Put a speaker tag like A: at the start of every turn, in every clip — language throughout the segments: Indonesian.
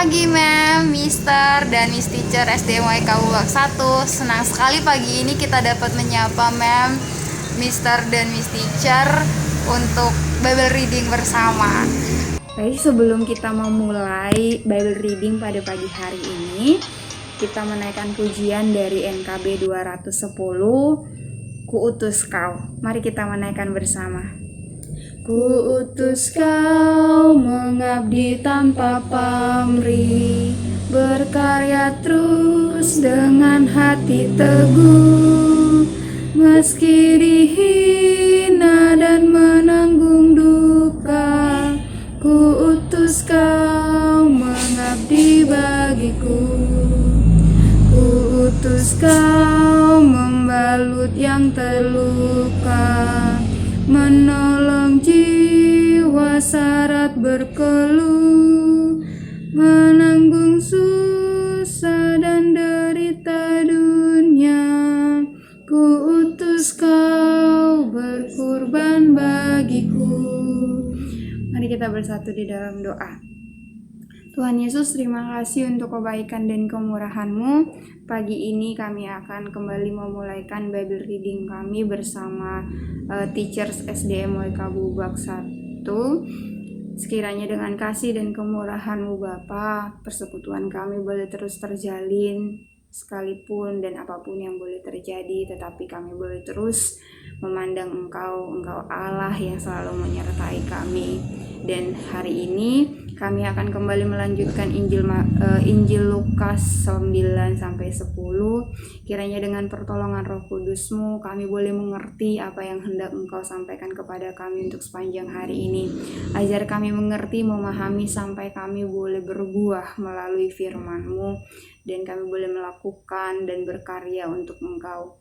A: pagi Mem, Mister, dan Miss Teacher SDMY Kabubak 1. Senang sekali pagi ini kita dapat menyapa Mem, Mister, dan Miss Teacher untuk Bible Reading bersama. Baik, sebelum kita memulai Bible Reading pada pagi hari ini, kita menaikkan pujian dari NKB 210, Ku utus kau. Mari kita menaikkan bersama. Ku utus kau mengabdi tanpa pamrih, berkarya terus dengan hati teguh, meski dihina dan menanggung duka. Ku utus kau mengabdi bagiku. Ku utus kau membalut yang terluka, menolong jiwa syarat berkeluh, menanggung susah dan derita dunia. Ku utus kau berkorban bagiku. Mari kita bersatu di dalam doa. Tuhan Yesus, terima kasih untuk kebaikan dan kemurahan-Mu. Pagi ini kami akan kembali memulaikan Bible Reading kami bersama Teachers SDMY Kabubak 1. Sekiranya dengan kasih dan kemurahan-Mu Bapa, persekutuan kami boleh terus terjalin sekalipun dan apapun yang boleh terjadi, tetapi kami boleh terus memandang Engkau Allah yang selalu menyertai kami. Dan hari ini kami akan kembali melanjutkan Injil Lukas 9-10. Kiranya dengan pertolongan Roh Kudus-Mu kami boleh mengerti apa yang hendak Engkau sampaikan kepada kami untuk sepanjang hari ini. Ajar kami mengerti, memahami sampai kami boleh berbuah melalui firman-Mu, dan kami boleh melakukan dan berkarya untuk Engkau.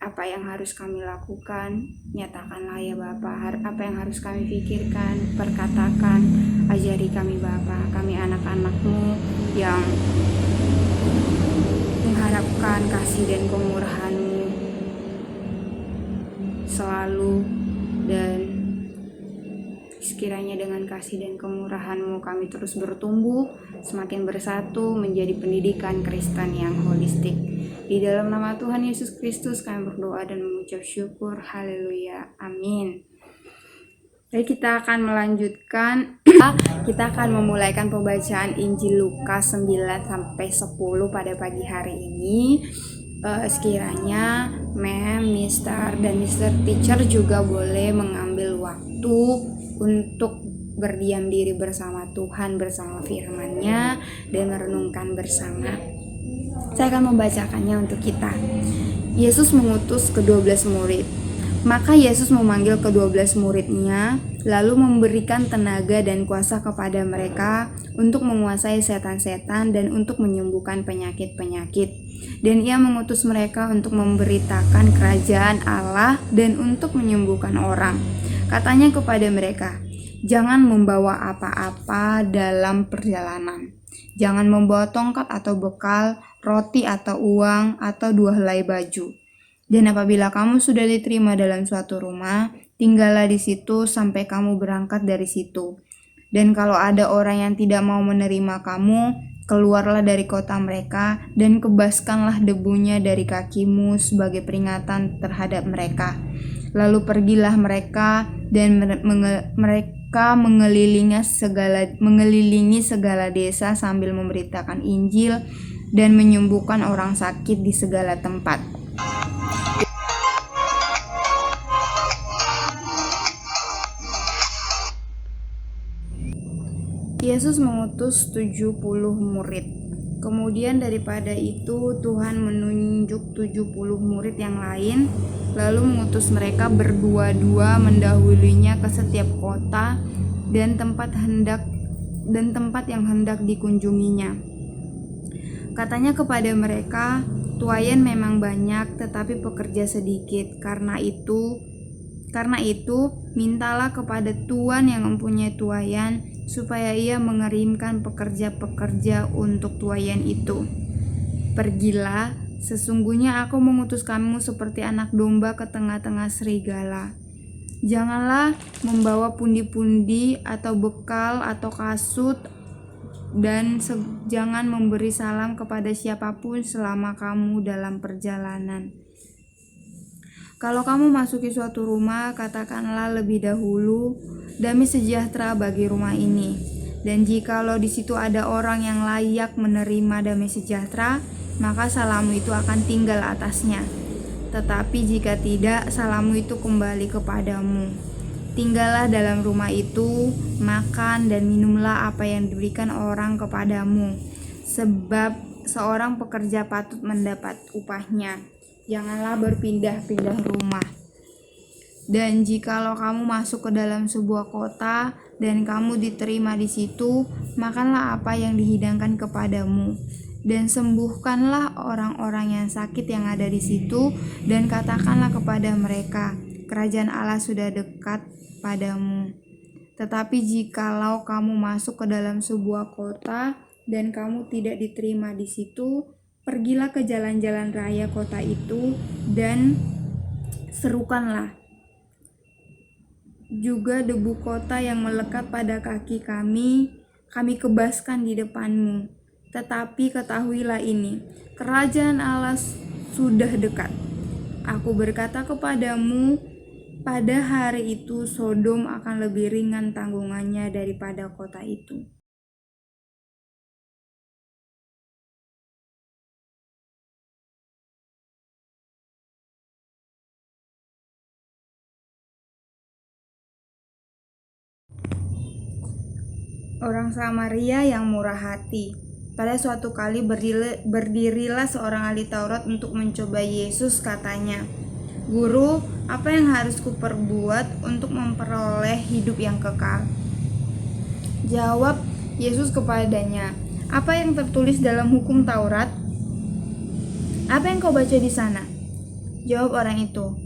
A: Apa yang harus kami lakukan, nyatakanlah ya Bapa. Apa yang harus kami pikirkan, perkatakan, ajari kami Bapa. Kami anak-anak-Mu yang mengharapkan kasih dan kemurahan-Mu selalu, dan sekiranya dengan kasih dan kemurahan-Mu kami terus bertumbuh, semakin bersatu menjadi pendidikan Kristen yang holistik. Di dalam nama Tuhan Yesus Kristus kami berdoa dan mengucap syukur. Haleluya. Amin. Jadi kita akan melanjutkan, kita akan memulaikan pembacaan Injil Lukas 9-10 pada pagi hari ini. Sekiranya Mem, Mister, dan Mister Teacher juga boleh mengambil waktu untuk berdiam diri bersama Tuhan, bersama firman-Nya, dan merenungkan bersama. Saya akan membacakannya untuk kita. Yesus mengutus ke-12 murid. Maka Yesus memanggil ke-12 murid-Nya, lalu memberikan tenaga dan kuasa kepada mereka untuk menguasai setan-setan dan untuk menyembuhkan penyakit-penyakit. Dan Ia mengutus mereka untuk memberitakan kerajaan Allah dan untuk menyembuhkan orang. Katanya kepada mereka, jangan membawa apa-apa dalam perjalanan. Jangan membawa tongkat atau bekal, roti atau uang, atau 2 helai baju. Dan apabila kamu sudah diterima dalam suatu rumah, tinggallah di situ sampai kamu berangkat dari situ. Dan kalau ada orang yang tidak mau menerima kamu, keluarlah dari kota mereka dan kebaskanlah debunya dari kakimu sebagai peringatan terhadap mereka. Lalu pergilah mereka dan mereka mengelilingi segala desa sambil memberitakan Injil dan menyembuhkan orang sakit di segala tempat. Yesus mengutus 70 murid. Kemudian daripada itu Tuhan menunjuk 70 murid yang lain, lalu mengutus mereka berdua-dua mendahulinya ke setiap kota dan tempat yang hendak dikunjunginya. Katanya kepada mereka, tuaian memang banyak, tetapi pekerja sedikit. Karena itu mintalah kepada Tuan yang mempunyai tuaian, supaya Ia mengirimkan pekerja-pekerja untuk tuaian itu. Pergilah, sesungguhnya aku mengutus kamu seperti anak domba ke tengah-tengah serigala. Janganlah membawa pundi-pundi atau bekal atau kasut jangan memberi salam kepada siapapun selama kamu dalam perjalanan. Kalau kamu masuki suatu rumah, katakanlah lebih dahulu, damai sejahtera bagi rumah ini. Dan jikalau di situ ada orang yang layak menerima damai sejahtera, maka salammu itu akan tinggal atasnya. Tetapi jika tidak, salammu itu kembali kepadamu. Tinggallah dalam rumah itu, makan dan minumlah apa yang diberikan orang kepadamu, sebab seorang pekerja patut mendapat upahnya. Janganlah berpindah-pindah rumah. Dan jikalau kamu masuk ke dalam sebuah kota dan kamu diterima di situ, makanlah apa yang dihidangkan kepadamu, dan sembuhkanlah orang-orang yang sakit yang ada di situ, dan katakanlah kepada mereka, kerajaan Allah sudah dekat padamu. Tetapi jikalau kamu masuk ke dalam sebuah kota dan kamu tidak diterima di situ, pergilah ke jalan-jalan raya kota itu dan serukanlah juga debu kota yang melekat pada kaki kami kebaskan di depanmu. Tetapi ketahuilah ini, kerajaan Allah sudah dekat. Aku berkata kepadamu, pada hari itu Sodom akan lebih ringan tanggungannya daripada kota itu. Orang Samaria yang murah hati. Pada suatu kali berdirilah seorang ahli Taurat untuk mencoba Yesus, katanya, "Guru, apa yang harus kuperbuat untuk memperoleh hidup yang kekal?" Jawab Yesus kepadanya, "Apa yang tertulis dalam hukum Taurat? Apa yang kau baca di sana?" Jawab orang itu,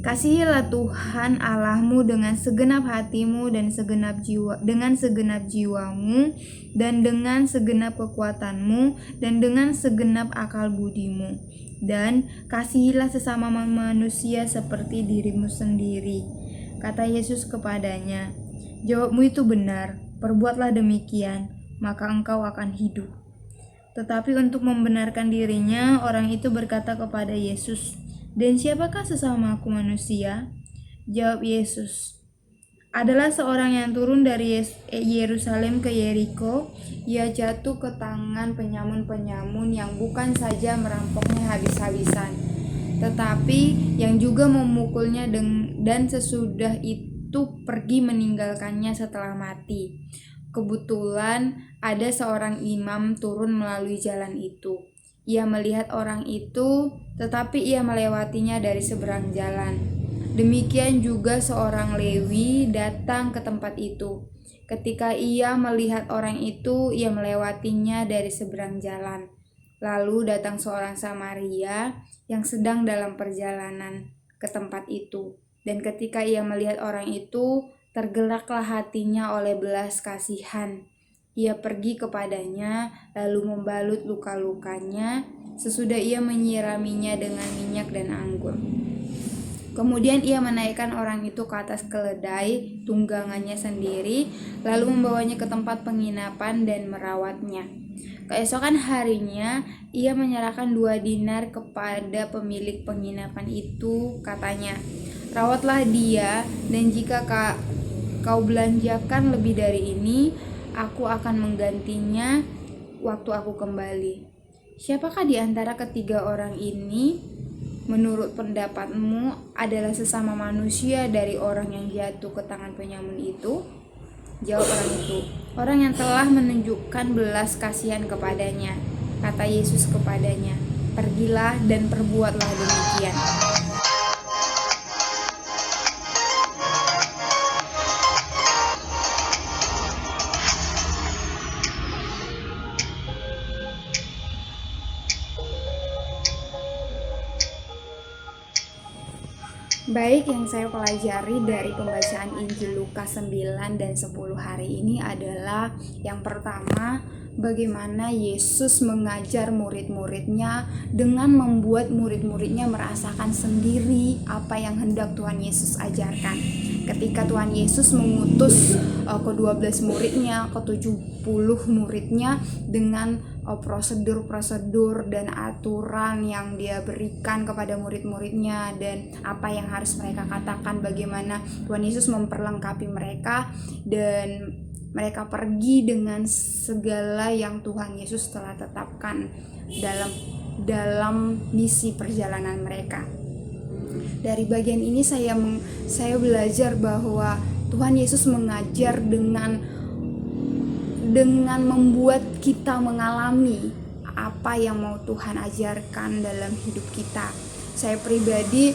A: "Kasihilah Tuhan Allahmu dengan segenap hatimu dan dengan segenap jiwamu dan dengan segenap kekuatanmu dan dengan segenap akal budimu. Dan kasihilah sesama manusia seperti dirimu sendiri." Kata Yesus kepadanya, "Jawabmu itu benar, perbuatlah demikian, maka engkau akan hidup." Tetapi untuk membenarkan dirinya, orang itu berkata kepada Yesus, "Dan siapakah sesamaku manusia?" Jawab Yesus, "Adalah seorang yang turun dari Yerusalem ke Yeriko. Ia jatuh ke tangan penyamun-penyamun yang bukan saja merampoknya habis-habisan, tetapi yang juga memukulnya dan sesudah itu pergi meninggalkannya setelah mati. Kebetulan ada seorang imam turun melalui jalan itu. Ia melihat orang itu, tetapi ia melewatinya dari seberang jalan. Demikian juga seorang Lewi datang ke tempat itu. Ketika ia melihat orang itu, ia melewatinya dari seberang jalan. Lalu datang seorang Samaria yang sedang dalam perjalanan ke tempat itu. Dan ketika ia melihat orang itu, tergeraklah hatinya oleh belas kasihan. Ia pergi kepadanya, lalu membalut luka-lukanya, sesudah ia menyiraminya dengan minyak dan anggur. Kemudian ia menaikkan orang itu ke atas keledai tunggangannya sendiri, lalu membawanya ke tempat penginapan dan merawatnya. Keesokan harinya, ia menyerahkan 2 dinar kepada pemilik penginapan itu, katanya, "Rawatlah dia, dan jika kau belanjakan lebih dari ini, aku akan menggantinya waktu aku kembali." Siapakah di antara ketiga orang ini, menurut pendapatmu, adalah sesama manusia dari orang yang jatuh ke tangan penyamun itu? Jawab orang itu, "Orang yang telah menunjukkan belas kasihan kepadanya." Kata Yesus kepadanya, "Pergilah dan perbuatlah demikian." Baik, yang saya pelajari dari pembacaan Injil Lukas 9 dan 10 hari ini adalah yang pertama, bagaimana Yesus mengajar murid-muridnya dengan membuat murid-muridnya merasakan sendiri apa yang hendak Tuhan Yesus ajarkan. Ketika Tuhan Yesus mengutus ke-12 muridnya, ke-70 muridnya dengan prosedur-prosedur dan aturan yang dia berikan kepada murid-muridnya, dan apa yang harus mereka katakan, bagaimana Tuhan Yesus memperlengkapi mereka, dan mereka pergi dengan segala yang Tuhan Yesus telah tetapkan dalam misi perjalanan mereka. Dari bagian ini saya belajar bahwa Tuhan Yesus mengajar dengan membuat kita mengalami apa yang mau Tuhan ajarkan dalam hidup kita. Saya pribadi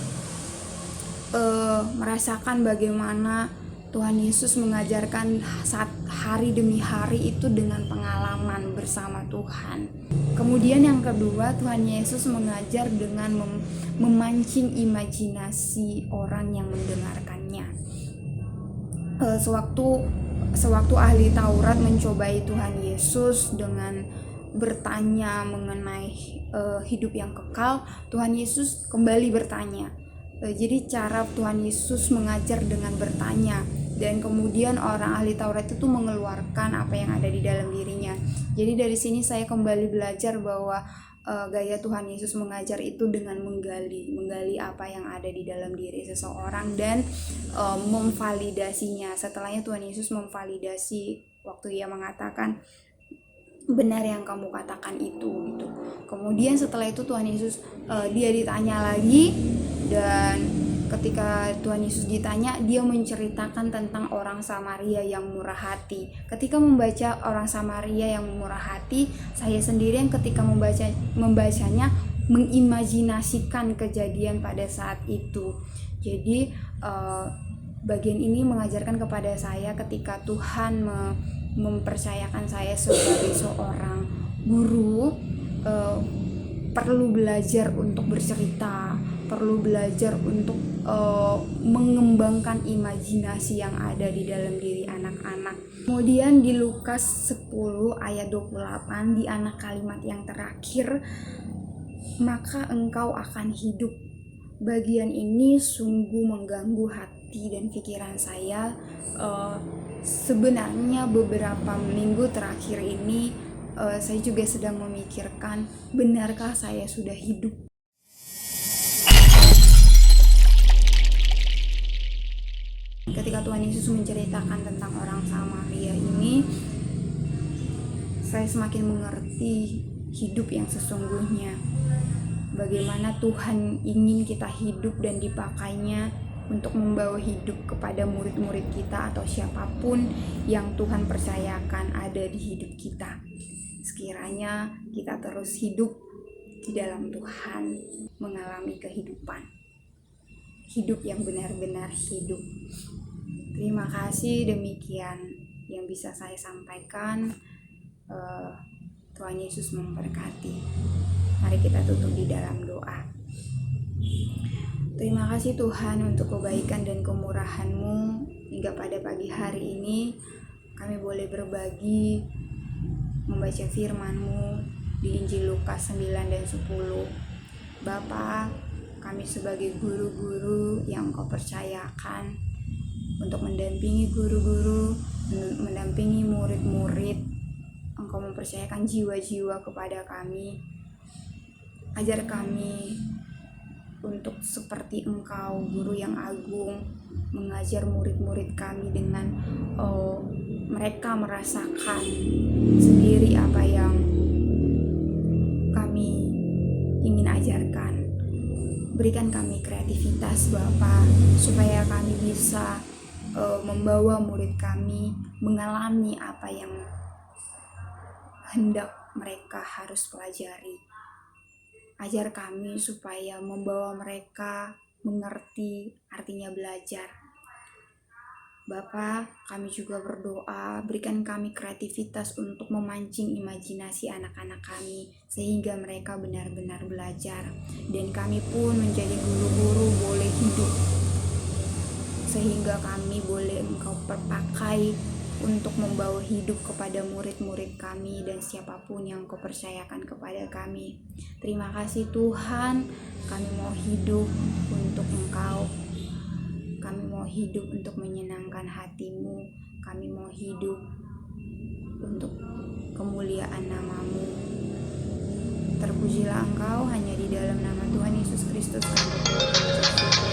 A: merasakan bagaimana Tuhan Yesus mengajarkan saat hari demi hari itu dengan pengalaman bersama Tuhan. Kemudian yang kedua, Tuhan Yesus mengajar dengan memancing imajinasi orang yang mendengarkannya. Sewaktu ahli Taurat mencobai Tuhan Yesus dengan bertanya mengenai hidup yang kekal, Tuhan Yesus kembali bertanya. Jadi cara Tuhan Yesus mengajar dengan bertanya, dan kemudian orang ahli Taurat itu mengeluarkan apa yang ada di dalam dirinya. Jadi dari sini saya kembali belajar bahwa gaya Tuhan Yesus mengajar itu dengan menggali apa yang ada di dalam diri seseorang dan memvalidasinya. Setelahnya Tuhan Yesus memvalidasi waktu Ia mengatakan, benar yang kamu katakan itu gitu. Kemudian setelah itu Tuhan Yesus dia ditanya lagi, dan ketika Tuhan Yesus ditanya, dia menceritakan tentang orang Samaria yang murah hati. Ketika membaca orang Samaria yang murah hati, saya sendiri yang ketika membacanya mengimajinasikan kejadian pada saat itu. Jadi bagian ini mengajarkan kepada saya ketika Tuhan mempercayakan saya sebagai seorang guru, perlu belajar untuk bercerita, perlu belajar untuk mengembangkan imajinasi yang ada di dalam diri anak-anak. Kemudian di Lukas 10 ayat 28, di anak kalimat yang terakhir, maka engkau akan hidup. Bagian ini sungguh mengganggu hati dan pikiran saya. Sebenarnya beberapa minggu terakhir ini saya juga sedang memikirkan, benarkah saya sudah hidup? Ketika Tuhan Yesus menceritakan tentang orang Samaria ini, saya semakin mengerti hidup yang sesungguhnya. Bagaimana Tuhan ingin kita hidup dan dipakainya untuk membawa hidup kepada murid-murid kita atau siapapun yang Tuhan percayakan ada di hidup kita. Sekiranya kita terus hidup di dalam Tuhan, mengalami kehidupan, hidup yang benar-benar hidup. Terima kasih, demikian yang bisa saya sampaikan. Tuhan Yesus memberkati. Mari kita tutup di dalam doa. Terima kasih Tuhan untuk kebaikan dan kemurahan-Mu hingga pada pagi hari ini kami boleh berbagi membaca firman-Mu di Injil Lukas 9 dan 10. Bapa, kami sebagai guru-guru yang Engkau percayakan untuk mendampingi guru-guru, mendampingi murid-murid, Engkau mempercayakan jiwa-jiwa kepada kami. Ajar kami untuk seperti Engkau, guru yang agung, mengajar murid-murid kami dengan mereka merasakan sendiri apa yang kami ingin ajarkan. Berikan kami kreativitas Bapa, supaya kami bisa membawa murid kami mengalami apa yang hendak mereka harus pelajari. Ajar kami supaya membawa mereka mengerti artinya belajar. Bapa, kami juga berdoa, berikan kami kreativitas untuk memancing imajinasi anak-anak kami, sehingga mereka benar-benar belajar. Dan kami pun menjadi guru-guru boleh hidup, sehingga kami boleh Engkau perpakai untuk membawa hidup kepada murid-murid kami dan siapapun yang Kau percayakan kepada kami. Terima kasih Tuhan, kami mau hidup untuk Engkau. Kami mau hidup untuk menyenangkan hati-Mu. Kami mau hidup untuk kemuliaan nama-Mu. Terpujilah Engkau, hanya di dalam nama Tuhan Yesus Kristus kami berdoa dan mengucap syukur.